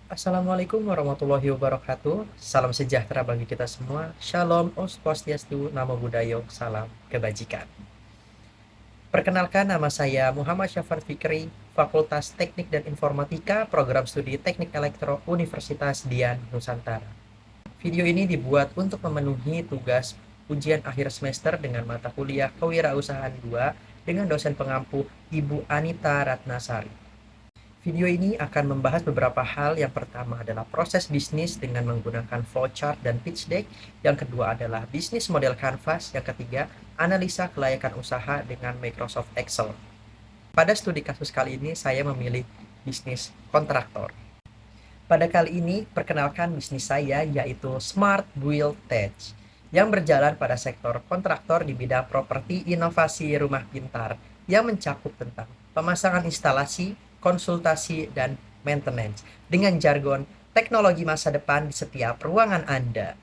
Assalamualaikum warahmatullahi wabarakatuh. Salam sejahtera bagi kita semua. Shalom, Om Swastiastu, Namo Buddhaya, salam kebajikan. Perkenalkan, nama saya Muhammad Syafar Fikri, Fakultas Teknik dan Informatika, Program Studi Teknik Elektro, Universitas Dian, Nusantara. Video ini dibuat untuk memenuhi tugas ujian akhir semester dengan mata kuliah Kewirausahaan 2 dengan dosen pengampu Ibu Anita Ratnasari. Video ini akan membahas beberapa hal. Yang pertama adalah proses bisnis dengan menggunakan flowchart dan pitch deck. Yang kedua adalah bisnis model canvas. Yang ketiga, analisa kelayakan usaha dengan Microsoft Excel. Pada studi kasus kali ini, saya memilih bisnis kontraktor. Pada kali ini, perkenalkan bisnis saya yaitu Smart Build Tech yang berjalan pada sektor kontraktor di bidang properti inovasi rumah pintar yang mencakup tentang pemasangan instalasi, konsultasi, dan maintenance dengan jargon teknologi masa depan di setiap ruangan Anda.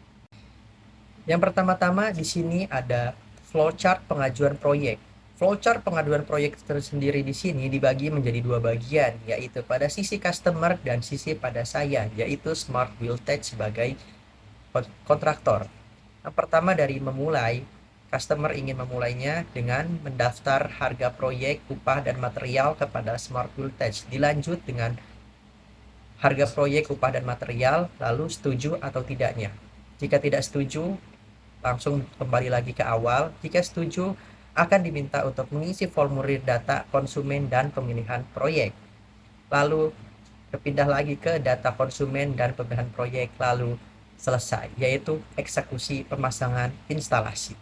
Yang pertama-tama di sini ada flowchart pengajuan proyek. Flowchart pengajuan proyek tersendiri di sini dibagi menjadi dua bagian, yaitu pada sisi customer dan sisi pada saya, yaitu Smart Build Tech sebagai kontraktor. Yang pertama dari memulai, customer ingin memulainya dengan mendaftar harga proyek, upah, dan material kepada Smart Build Tech. Dilanjut dengan harga proyek, upah, dan material, lalu setuju atau tidaknya. Jika tidak setuju, langsung kembali lagi ke awal. Jika setuju, akan diminta untuk mengisi formulir data konsumen dan pemilihan proyek. Lalu berpindah lagi ke data konsumen dan pemilihan proyek, lalu selesai, yaitu eksekusi pemasangan instalasi.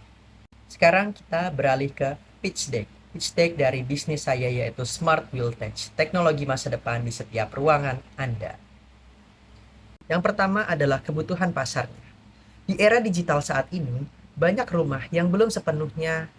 Sekarang kita beralih ke pitch deck. Pitch deck dari bisnis saya yaitu Smart Build Tech, teknologi masa depan di setiap ruangan Anda. Yang pertama adalah kebutuhan pasarnya. Di era digital saat ini, banyak rumah yang belum sepenuhnya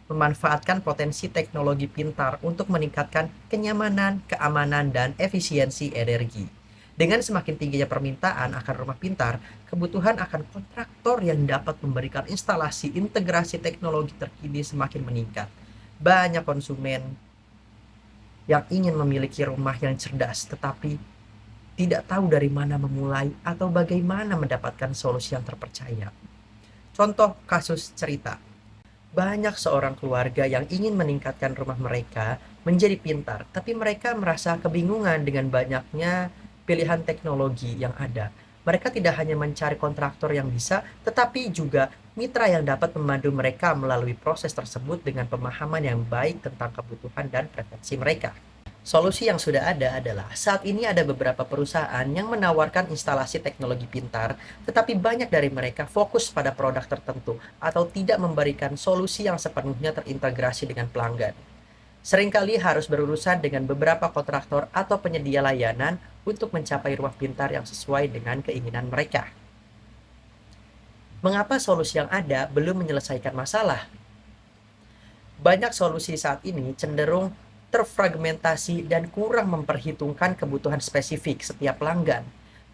memanfaatkan potensi teknologi pintar untuk meningkatkan kenyamanan, keamanan, dan efisiensi energi. Dengan semakin tingginya permintaan akan rumah pintar, kebutuhan akan kontraktor yang dapat memberikan instalasi integrasi teknologi terkini semakin meningkat. Banyak konsumen yang ingin memiliki rumah yang cerdas, tetapi tidak tahu dari mana memulai atau bagaimana mendapatkan solusi yang terpercaya. Contoh kasus cerita. Banyak seorang keluarga yang ingin meningkatkan rumah mereka menjadi pintar, tapi mereka merasa kebingungan dengan banyaknya pilihan teknologi yang ada. Mereka tidak hanya mencari kontraktor yang bisa, tetapi juga mitra yang dapat memandu mereka melalui proses tersebut dengan pemahaman yang baik tentang kebutuhan dan preferensi mereka. Solusi yang sudah ada adalah saat ini ada beberapa perusahaan yang menawarkan instalasi teknologi pintar, tetapi banyak dari mereka fokus pada produk tertentu atau tidak memberikan solusi yang sepenuhnya terintegrasi dengan pelanggan. Seringkali harus berurusan dengan beberapa kontraktor atau penyedia layanan untuk mencapai rumah pintar yang sesuai dengan keinginan mereka. Mengapa solusi yang ada belum menyelesaikan masalah? Banyak solusi saat ini cenderung terfragmentasi dan kurang memperhitungkan kebutuhan spesifik setiap pelanggan.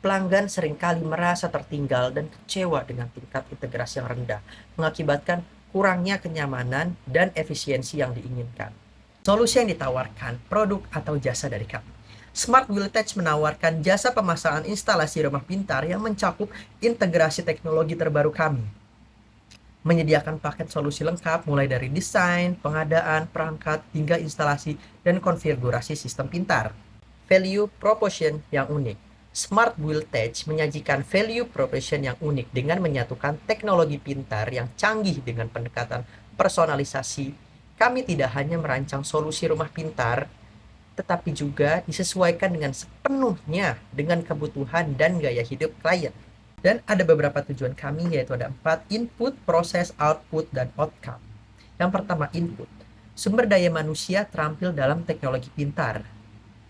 Pelanggan seringkali merasa tertinggal dan kecewa dengan tingkat integrasi yang rendah, mengakibatkan kurangnya kenyamanan dan efisiensi yang diinginkan. Solusi yang ditawarkan, produk atau jasa dari kami. Smart Build Tech menawarkan jasa pemasangan instalasi rumah pintar yang mencakup integrasi teknologi terbaru kami. Menyediakan paket solusi lengkap mulai dari desain, pengadaan, perangkat, hingga instalasi dan konfigurasi sistem pintar. Value proposition yang unik. Smart Build Tech menyajikan value proposition yang unik dengan menyatukan teknologi pintar yang canggih dengan pendekatan personalisasi. Kami tidak hanya merancang solusi rumah pintar, tetapi juga disesuaikan dengan sepenuhnya dengan kebutuhan dan gaya hidup klien. Dan ada beberapa tujuan kami, yaitu ada 4: input, proses, output, dan outcome. Yang pertama, input. Sumber daya manusia terampil dalam teknologi pintar.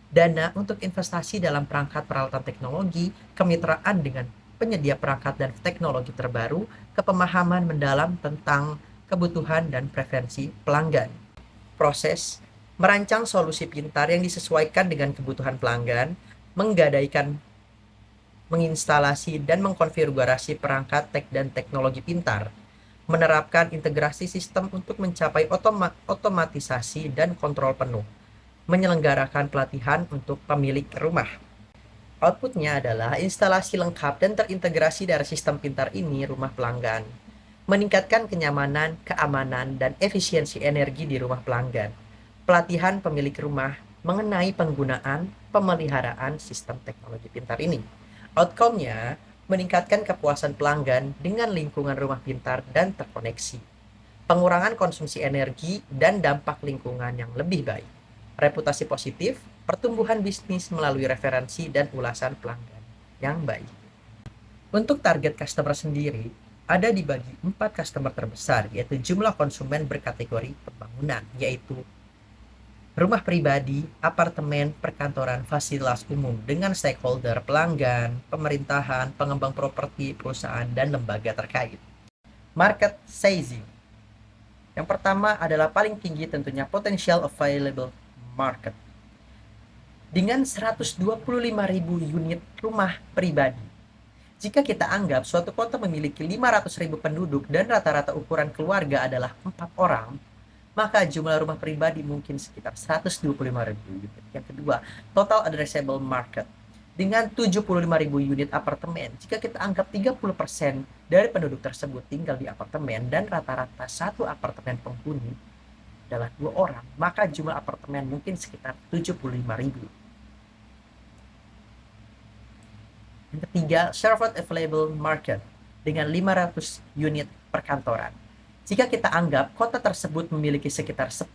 Dana untuk investasi dalam perangkat peralatan teknologi, kemitraan dengan penyedia perangkat dan teknologi terbaru, kepemahaman mendalam tentang kebutuhan dan preferensi pelanggan. Proses, merancang solusi pintar yang disesuaikan dengan kebutuhan pelanggan, menggadaikan, menginstalasi, dan mengkonfigurasi perangkat dan teknologi pintar, menerapkan integrasi sistem untuk mencapai otomatisasi dan kontrol penuh, menyelenggarakan pelatihan untuk pemilik rumah. Outputnya adalah instalasi lengkap dan terintegrasi dari sistem pintar ini rumah pelanggan, meningkatkan kenyamanan, keamanan, dan efisiensi energi di rumah pelanggan. Pelatihan pemilik rumah mengenai penggunaan pemeliharaan sistem teknologi pintar ini. Outcome-nya meningkatkan kepuasan pelanggan dengan lingkungan rumah pintar dan terkoneksi, pengurangan konsumsi energi, dan dampak lingkungan yang lebih baik. Reputasi positif, pertumbuhan bisnis melalui referensi dan ulasan pelanggan yang baik. Untuk target customer sendiri, ada dibagi 4 customer terbesar, yaitu jumlah konsumen berkategori pembangunan, yaitu rumah pribadi, apartemen, perkantoran, fasilitas umum dengan stakeholder, pelanggan, pemerintahan, pengembang properti, perusahaan, dan lembaga terkait. Market sizing. Yang pertama adalah paling tinggi tentunya potential available market. Dengan 125.000 unit rumah pribadi. Jika kita anggap suatu kota memiliki 500.000 penduduk dan rata-rata ukuran keluarga adalah 4 orang, maka jumlah rumah pribadi mungkin sekitar 125.000 unit. Yang kedua, total addressable market. Dengan 75.000 unit apartemen, jika kita anggap 30% dari penduduk tersebut tinggal di apartemen dan rata-rata satu apartemen penghuni adalah 2 orang, maka jumlah apartemen mungkin sekitar 75.000. Yang ketiga, served available market dengan 500 unit perkantoran. Jika kita anggap kota tersebut memiliki sekitar 10.000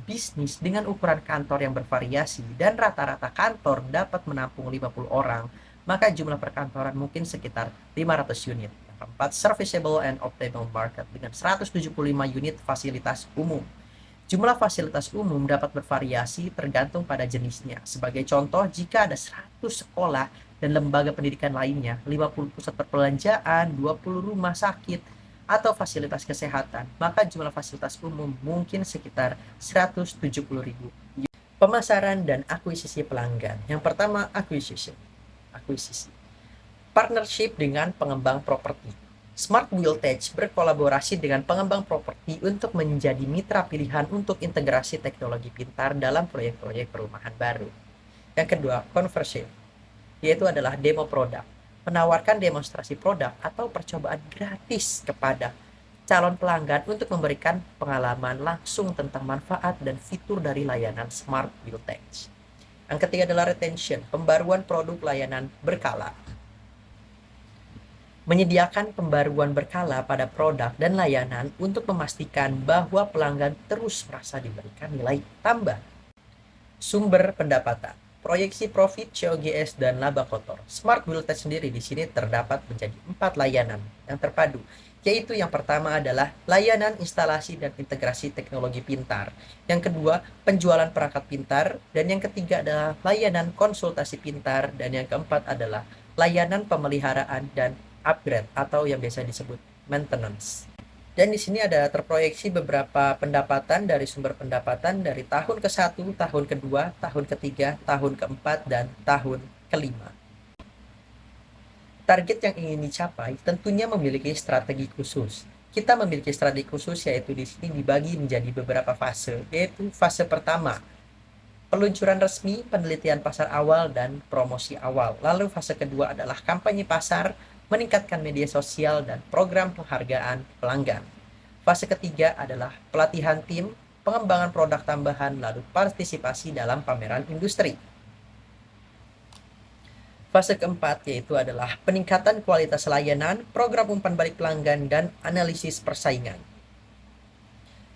bisnis dengan ukuran kantor yang bervariasi dan rata-rata kantor dapat menampung 50 orang, maka jumlah perkantoran mungkin sekitar 500 unit. Yang keempat, serviceable and optimal market dengan 175 unit fasilitas umum. Jumlah fasilitas umum dapat bervariasi tergantung pada jenisnya. Sebagai contoh, jika ada 100 sekolah dan lembaga pendidikan lainnya, 50 pusat perbelanjaan, 20 rumah sakit, atau fasilitas kesehatan, maka jumlah fasilitas umum mungkin sekitar 170.000. Pemasaran dan akuisisi pelanggan. Yang pertama, akuisisi. Partnership dengan pengembang properti. Smart Buildtech berkolaborasi dengan pengembang properti untuk menjadi mitra pilihan untuk integrasi teknologi pintar dalam proyek-proyek perumahan baru. Yang kedua, conversion, yaitu adalah demo produk. Menawarkan demonstrasi produk atau percobaan gratis kepada calon pelanggan untuk memberikan pengalaman langsung tentang manfaat dan fitur dari layanan Smart Buildtech. Yang ketiga adalah retention, pembaruan produk layanan berkala. Menyediakan pembaruan berkala pada produk dan layanan untuk memastikan bahwa pelanggan terus merasa diberikan nilai tambah. Sumber pendapatan, proyeksi profit, COGS, dan laba kotor. Smart Buildtech sendiri di sini terdapat menjadi 4 layanan yang terpadu, yaitu yang pertama adalah layanan instalasi dan integrasi teknologi pintar. Yang kedua, penjualan perangkat pintar, dan yang ketiga adalah layanan konsultasi pintar, dan yang keempat adalah layanan pemeliharaan dan upgrade atau yang biasa disebut maintenance. Dan di sini ada terproyeksi beberapa pendapatan dari sumber pendapatan dari tahun ke-1, tahun ke-2, tahun ke-3, tahun ke-4, dan tahun ke-5. Target yang ingin dicapai tentunya memiliki strategi khusus. Kita memiliki strategi khusus, yaitu di sini dibagi menjadi beberapa fase, yaitu fase pertama, peluncuran resmi, penelitian pasar awal, dan promosi awal. Lalu fase kedua adalah kampanye pasar, meningkatkan media sosial, dan program penghargaan pelanggan. Fase ketiga adalah pelatihan tim, pengembangan produk tambahan, lalu partisipasi dalam pameran industri. Fase keempat yaitu adalah peningkatan kualitas layanan, program umpan balik pelanggan, dan analisis persaingan.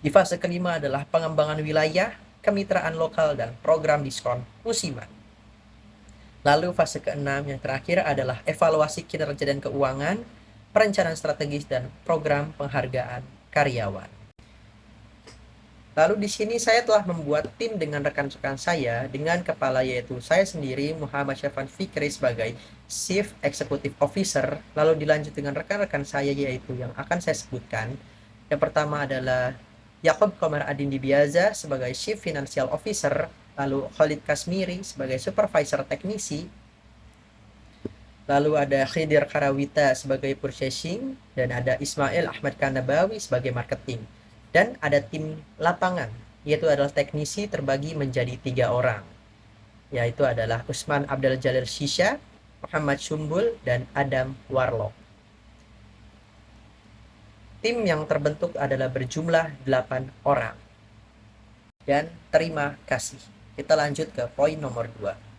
Di fase kelima adalah pengembangan wilayah, kemitraan lokal, dan program diskon musiman. Lalu fase keenam yang terakhir adalah evaluasi kinerja dan keuangan, perencanaan strategis, dan program penghargaan karyawan. Lalu di sini saya telah membuat tim dengan rekan-rekan saya, dengan kepala yaitu saya sendiri Muhammad Syafan Fikri sebagai Chief Executive Officer, lalu dilanjut dengan rekan-rekan saya yaitu yang akan saya sebutkan. Yang pertama adalah Yakob Komar Adin Dibiaza sebagai Chief Financial Officer, lalu Khalid Kasmiri sebagai Supervisor Teknisi, lalu ada Khidir Karawita sebagai Purchasing, dan ada Ismail Ahmad Kanabawi sebagai Marketing. Dan ada tim lapangan, yaitu adalah teknisi terbagi menjadi 3 orang. yaitu adalah Usman Abdul Jalil Shisha, Muhammad Sumbul, dan Adam Warlock. Tim yang terbentuk adalah berjumlah 8 orang. Dan terima kasih. Kita lanjut ke poin nomor 2.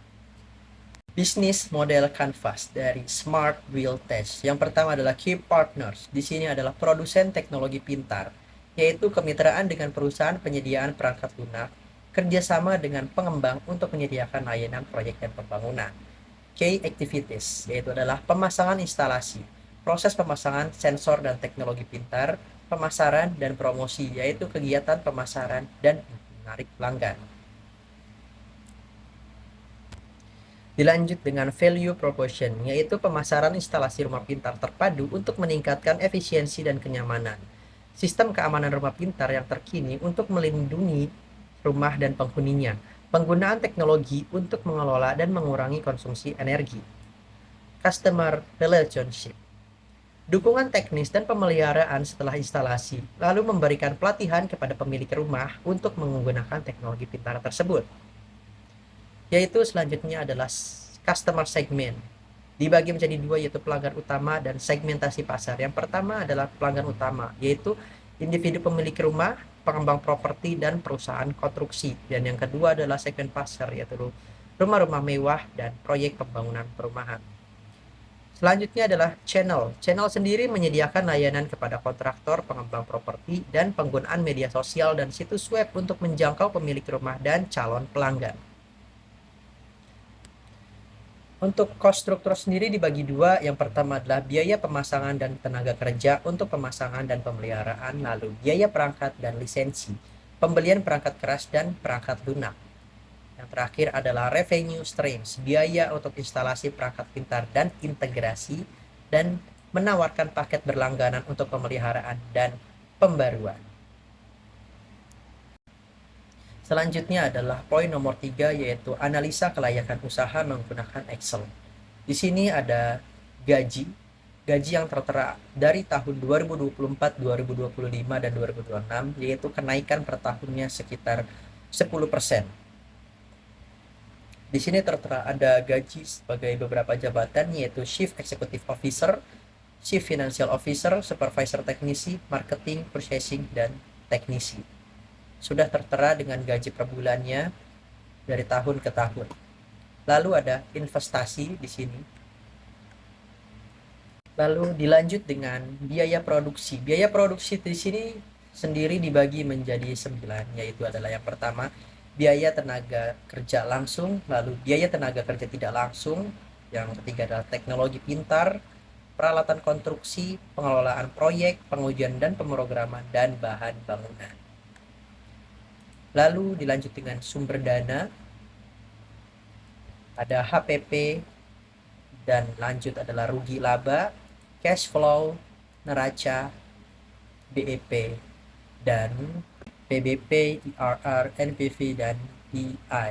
Bisnis model Canvas dari Smart Wheel Tech. Yang pertama adalah key partners. Di sini adalah produsen teknologi pintar, yaitu kemitraan dengan perusahaan penyediaan perangkat lunak, kerjasama dengan pengembang untuk menyediakan layanan proyek dan pembangunan. Key activities, yaitu adalah pemasangan instalasi, proses pemasangan sensor dan teknologi pintar, pemasaran dan promosi, yaitu kegiatan pemasaran dan menarik pelanggan. Dilanjut dengan value proposition, yaitu pemasaran instalasi rumah pintar terpadu untuk meningkatkan efisiensi dan kenyamanan. Sistem keamanan rumah pintar yang terkini untuk melindungi rumah dan penghuninya. Penggunaan teknologi untuk mengelola dan mengurangi konsumsi energi. Customer relationship. Dukungan teknis dan pemeliharaan setelah instalasi, lalu memberikan pelatihan kepada pemilik rumah untuk menggunakan teknologi pintar tersebut. Yaitu selanjutnya adalah customer segment. Dibagi menjadi 2, yaitu pelanggan utama dan segmentasi pasar. Yang pertama adalah pelanggan utama, yaitu individu pemilik rumah, pengembang properti, dan perusahaan konstruksi. Dan yang kedua adalah segmen pasar, yaitu rumah-rumah mewah dan proyek pembangunan perumahan. Selanjutnya adalah channel. Channel sendiri menyediakan layanan kepada kontraktor, pengembang properti, dan penggunaan media sosial dan situs web untuk menjangkau pemilik rumah dan calon pelanggan. Untuk cost struktur sendiri dibagi 2. Yang pertama adalah biaya pemasangan dan tenaga kerja untuk pemasangan dan pemeliharaan, lalu biaya perangkat dan lisensi, pembelian perangkat keras dan perangkat lunak. Yang terakhir adalah revenue streams, biaya untuk instalasi perangkat pintar dan integrasi, dan menawarkan paket berlangganan untuk pemeliharaan dan pembaruan. Selanjutnya adalah poin nomor 3, yaitu analisa kelayakan usaha menggunakan Excel. Di sini ada gaji yang tertera dari tahun 2024, 2025, dan 2026, yaitu kenaikan per tahunnya sekitar 10%. Di sini tertera ada gaji sebagai beberapa jabatan, yaitu Chief Executive Officer, Chief Financial Officer, Supervisor Teknisi, Marketing, Purchasing, dan Teknisi. Sudah tertera dengan gaji per bulannya dari tahun ke tahun. Lalu ada investasi di sini. Lalu dilanjut dengan biaya produksi. Biaya produksi di sini sendiri dibagi menjadi 9, yaitu adalah yang pertama biaya tenaga kerja langsung, lalu biaya tenaga kerja tidak langsung, yang ketiga adalah teknologi pintar, peralatan konstruksi, pengelolaan proyek, pengujian dan pemrograman, dan bahan bangunan. Lalu dilanjut dengan sumber dana, ada HPP, dan lanjut adalah rugi laba, cash flow, neraca, BEP, dan PBP, IRR, NPV, dan DI.